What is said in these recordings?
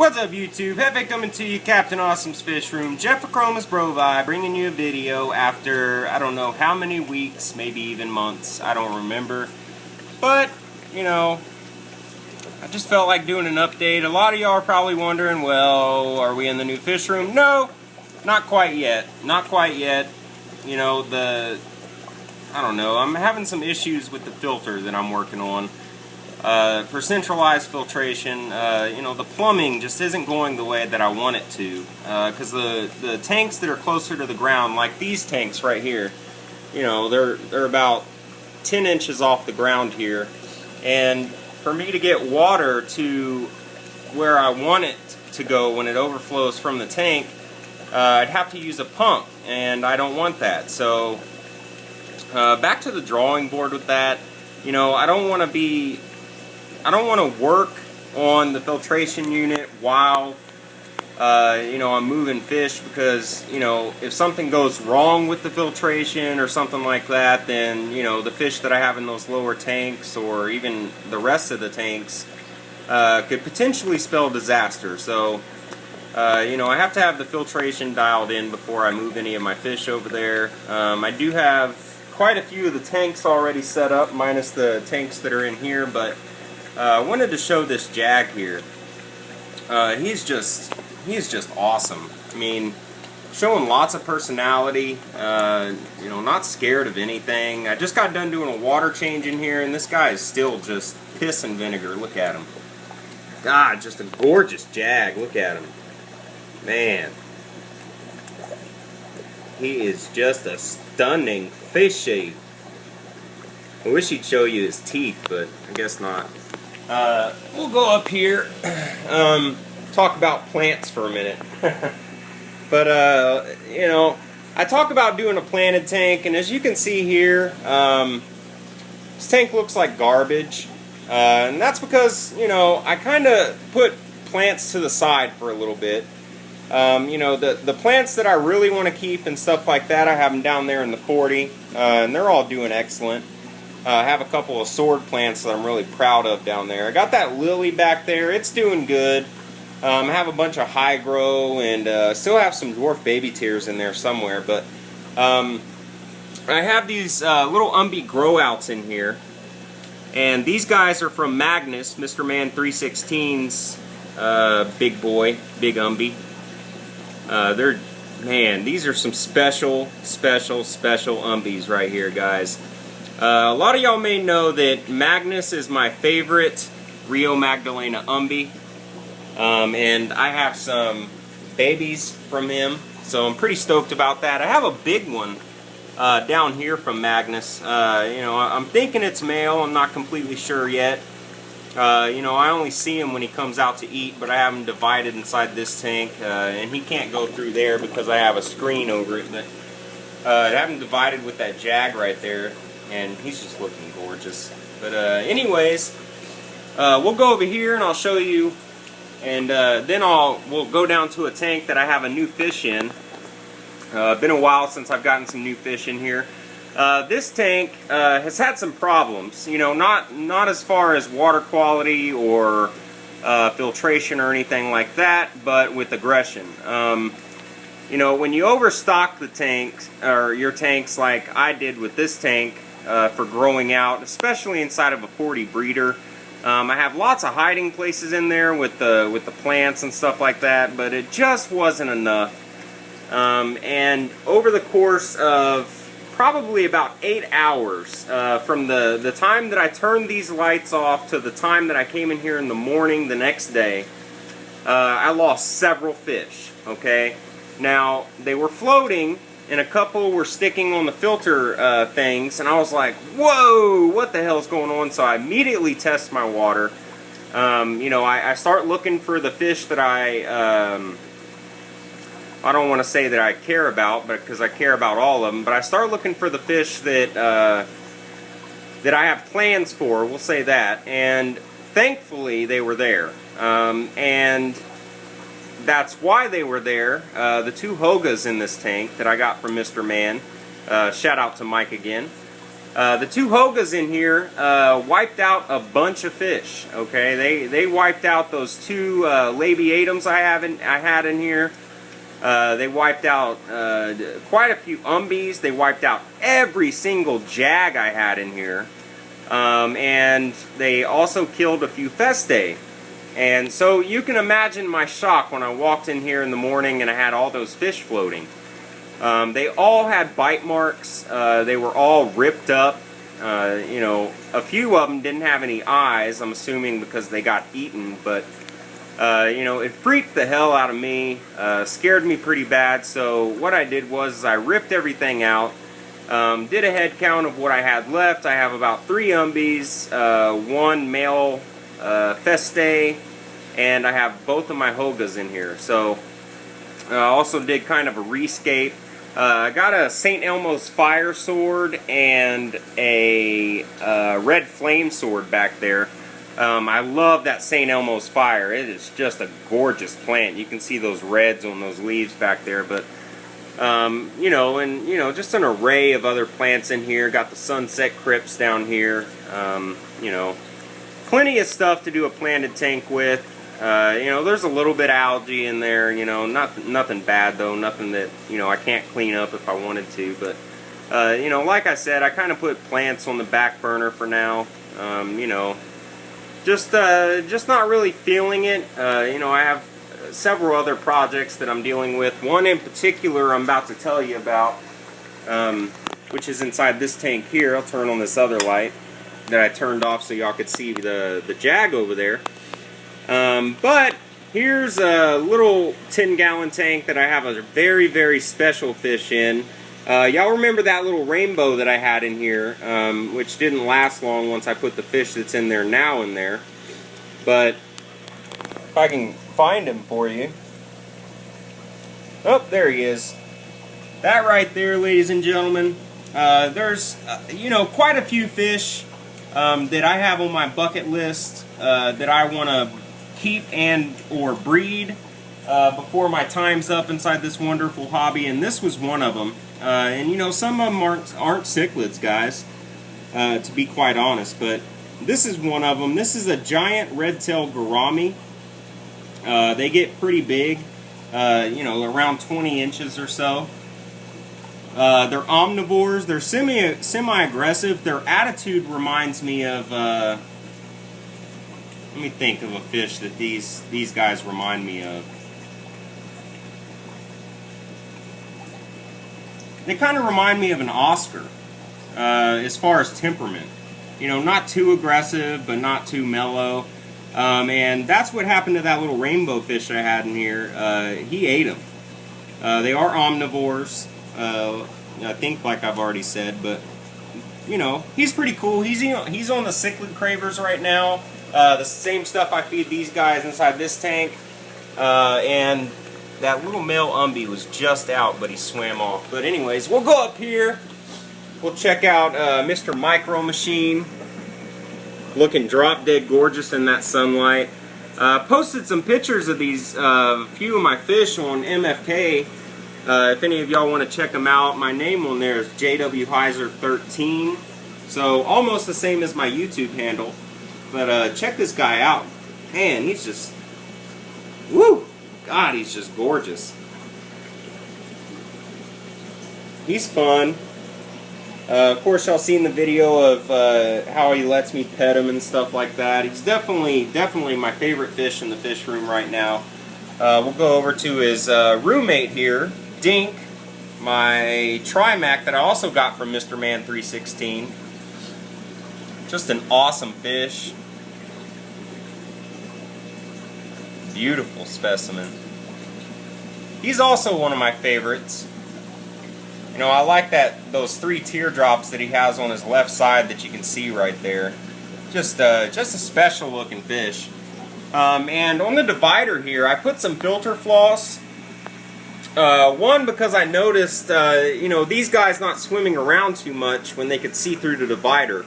What's up, YouTube? Hefe coming to you, Captain Awesome's Fish Room. Jeffrachromis brovi bringing you a video after I don't know how many weeks, maybe even months, I don't remember. But, you know, I just felt like doing an update. A lot of y'all are probably wondering, well, are we in the new fish room? No, not quite yet. Not quite yet. You know, I don't know, I'm having some issues with the filter that I'm working on. For centralized filtration, you know, the plumbing just isn't going the way that I want it to. Because the tanks that are closer to the ground, like these tanks right here, you know, they're about 10 inches off the ground here. And for me to get water to where I want it to go when it overflows from the tank, I'd have to use a pump, and I don't want that. So, back to the drawing board with that. You know, I don't want to work on the filtration unit while, you know, I'm moving fish, because, you know, if something goes wrong with the filtration or something like that, then, you know, the fish that I have in those lower tanks or even the rest of the tanks could potentially spell disaster. So, you know, I have to have the filtration dialed in before I move any of my fish over there. I do have quite a few of the tanks already set up, minus the tanks that are in here, but I wanted to show this jag here. He's just awesome. I mean, showing lots of personality, you know, not scared of anything. I just got done doing a water change in here, and this guy is still just piss and vinegar. Look at him. God, just a gorgeous jag. Look at him. Man. He is just a stunning fishy. I wish he'd show you his teeth, but I guess not. We'll go up here, talk about plants for a minute. But, you know, I talk about doing a planted tank, and as you can see here, this tank looks like garbage. And that's because, you know, I kind of put plants to the side for a little bit. You know, the plants that I really want to keep and stuff like that, I have them down there in the 40, and they're all doing excellent. I have a couple of sword plants that I'm really proud of down there. I got that lily back there. It's doing good. I have a bunch of hygro, and still have some dwarf baby tears in there somewhere. But I have these little Umbi grow outs in here. And these guys are from Magnus, Mr. Man 316's big boy, big Umbi. Man, these are some special Umbis right here, guys. A lot of y'all may know that Magnus is my favorite Rio Magdalena Umbi, and I have some babies from him, so I'm pretty stoked about that. I have a big one down here from Magnus. You know, I'm thinking it's male. I'm not completely sure yet. You know, I only see him when he comes out to eat, but I have him divided inside this tank, and he can't go through there because I have a screen over it. But I have him divided with that jag right there. And he's just looking gorgeous. But anyways, we'll go over here and I'll show you. And then we'll go down to a tank that I have a new fish in. Been a while since I've gotten some new fish in here. This tank has had some problems. You know, not as far as water quality or filtration or anything like that, but with aggression. You know, when you overstock the tanks, or your tanks like I did with this tank, for growing out, especially inside of a 40 breeder. I have lots of hiding places in there with the plants and stuff like that, but it just wasn't enough. And over the course of probably about 8 hours, from the time that I turned these lights off to the time that I came in here in the morning the next day, I lost several fish, okay? Now, they were floating, and a couple were sticking on the filter things, and I was like, whoa, what the hell's going on? So I immediately test my water. You know, I start looking for the fish that I don't want to say that I care about, but because I care about all of them, but I start looking for the fish that that I have plans for, we'll say that, and thankfully they were there. And that's why they were there. The two Hogas in this tank that I got from Mr. Man, shout out to Mike again. The two Hogas in here wiped out a bunch of fish. Okay, they wiped out those two labiatums I had in here. They wiped out quite a few umbies. They wiped out every single jag I had in here, and they also killed a few festae. And so you can imagine my shock when I walked in here in the morning and I had all those fish floating. They all had bite marks. They were all ripped up. You know, a few of them didn't have any eyes, I'm assuming because they got eaten, but you know, it freaked the hell out of me, scared me pretty bad. So what I did was I ripped everything out, did a head count of what I had left. I have about 3 umbies, 1 male festae, and I have both of my Hogas in here. So I also did kind of a rescape. I got a St. Elmo's fire sword and a red flame sword back there. I love that St. Elmo's fire. It is just a gorgeous plant. You can see those reds on those leaves back there. But you know, and you know, just an array of other plants in here. Got the sunset crypts down here. You know, plenty of stuff to do a planted tank with. You know, there's a little bit of algae in there. You know, nothing bad though. Nothing that, you know, I can't clean up if I wanted to. But you know, like I said, I kind of put plants on the back burner for now. You know, just not really feeling it. You know, I have several other projects that I'm dealing with. One in particular I'm about to tell you about, which is inside this tank here. I'll turn on this other light that I turned off so y'all could see the jag over there. But here's a little 10-gallon tank that I have a very, very special fish in. Y'all remember that little rainbow that I had in here, which didn't last long once I put the fish that's in there now in there. But if I can find him for you. Oh, there he is. That right there, ladies and gentlemen. There's, you know, quite a few fish that I have on my bucket list that I want to keep and or breed before my time's up inside this wonderful hobby, and this was one of them. And you know, some of them aren't cichlids, guys, to be quite honest, but this is one of them. This is a giant red-tailed gourami. They get pretty big, you know, around 20 inches or so. They're omnivores. They're semi-aggressive. Their attitude reminds me of, let me think of a fish that these guys remind me of. They kind of remind me of an Oscar, as far as temperament. You know, not too aggressive, but not too mellow. And that's what happened to that little rainbow fish I had in here. He ate them. They are omnivores, I think, like I've already said, but you know, he's pretty cool. He's on the cichlid cravers right now. The same stuff I feed these guys inside this tank. And that little male umbie was just out, but he swam off. But anyways, we'll go up here. We'll check out Mr. Micro Machine. Looking drop dead gorgeous in that sunlight. Posted some pictures of these few of my fish on MFK. If any of y'all want to check them out, my name on there is JW Heiser 13. So almost the same as my YouTube handle. But check this guy out. Man, he's just, woo! God, he's just gorgeous. He's fun. Of course, y'all seen the video of how he lets me pet him and stuff like that. He's definitely my favorite fish in the fish room right now. We'll go over to his roommate here, Dink, my Trimac that I also got from Mr. Man 316. Just an awesome fish. Beautiful specimen. He's also one of my favorites. You know, I like those 3 teardrops that he has on his left side that you can see right there. Just a special looking fish. And on the divider here, I put some filter floss. One, because I noticed, you know, these guys not swimming around too much when they could see through the divider.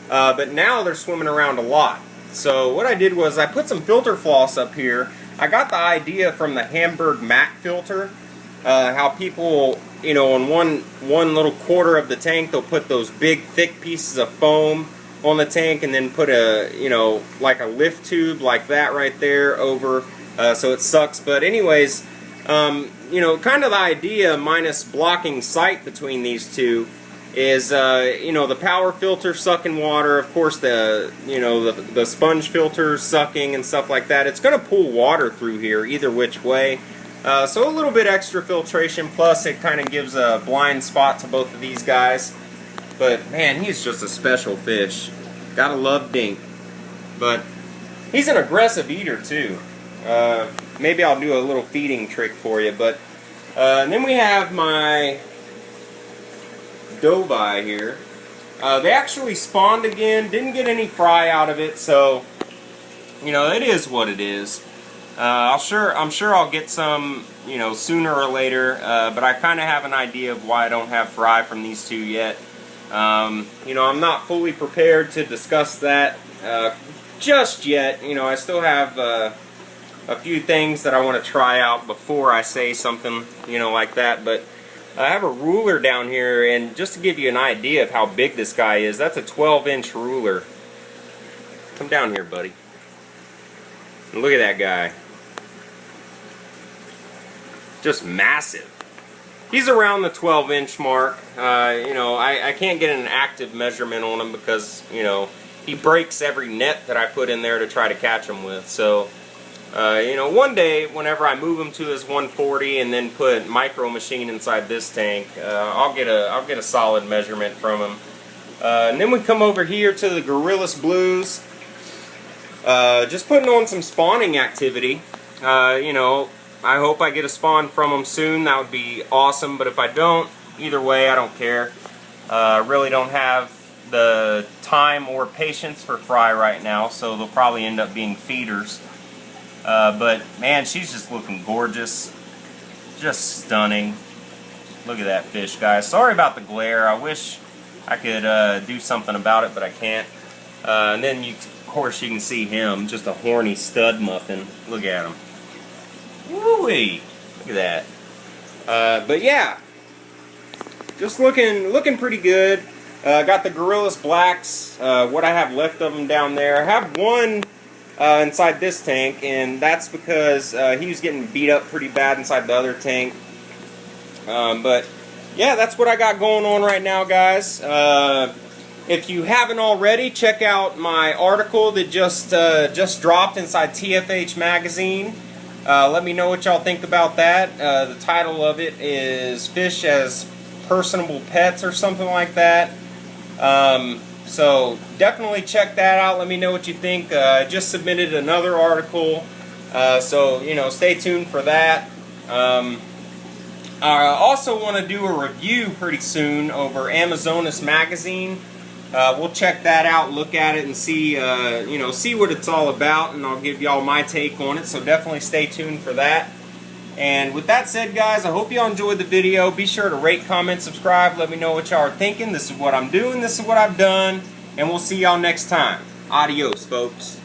But now they're swimming around a lot. So what I did was I put some filter floss up here. I got the idea from the Hamburg Mac filter. how people, you know, on one little quarter of the tank, they'll put those big thick pieces of foam on the tank and then put a, you know, like a lift tube like that right there over so it sucks. But anyways, you know, kind of the idea, minus blocking sight between these two, is you know, the power filter sucking water, of course the, you know, the sponge filter sucking and stuff like that. It's going to pull water through here either which way. So a little bit extra filtration, plus it kind of gives a blind spot to both of these guys. But man, he's just a special fish. Gotta love Dink. But he's an aggressive eater too. Maybe I'll do a little feeding trick for you. But and then we have my Doveye here. They actually spawned again. Didn't get any fry out of it, so you know, it is what it is. I'm sure I'll get some, you know, sooner or later, but I kind of have an idea of why I don't have fry from these two yet. You know, I'm not fully prepared to discuss that just yet. You know, I still have a few things that I want to try out before I say something, you know, like that. But I have a ruler down here, and just to give you an idea of how big this guy is, that's a 12-inch ruler. Come down here, buddy. And look at that guy. Just massive. He's around the 12-inch mark. You know, I can't get an active measurement on him because, you know, he breaks every net that I put in there to try to catch him with. So, you know, one day, whenever I move him to his 140 and then put Micro Machine inside this tank, I'll get a solid measurement from him. And then we come over here to the Gorillas Blues. Just putting on some spawning activity. You know, I hope I get a spawn from them soon. That would be awesome. But if I don't, either way, I don't care. I really don't have the time or patience for fry right now, so they'll probably end up being feeders. But man, she's just looking gorgeous. Just stunning. Look at that fish, guys. Sorry about the glare. I wish I could do something about it, but I can't. And then, of course, you can see him. Just a horny stud muffin. Look at him. Woo-wee! Look at that. But yeah, just looking pretty good. Got the Gorillas Blacks. What I have left of them down there. I have one inside this tank, and that's because he was getting beat up pretty bad inside the other tank. But yeah, that's what I got going on right now, guys. If you haven't already, check out my article that just dropped inside TFH magazine. Let me know what y'all think about that. The title of it is Fish as Personable Pets or something like that. So definitely check that out. Let me know what you think. I just submitted another article, so you know, stay tuned for that. I also want to do a review pretty soon over Amazonas magazine. We'll check that out, look at it, and see, you know, see what it's all about, and I'll give y'all my take on it. So definitely stay tuned for that. And with that said, guys, I hope y'all enjoyed the video. Be sure to rate, comment, subscribe. Let me know what y'all are thinking. This is what I'm doing. This is what I've done. And we'll see y'all next time. Adios, folks.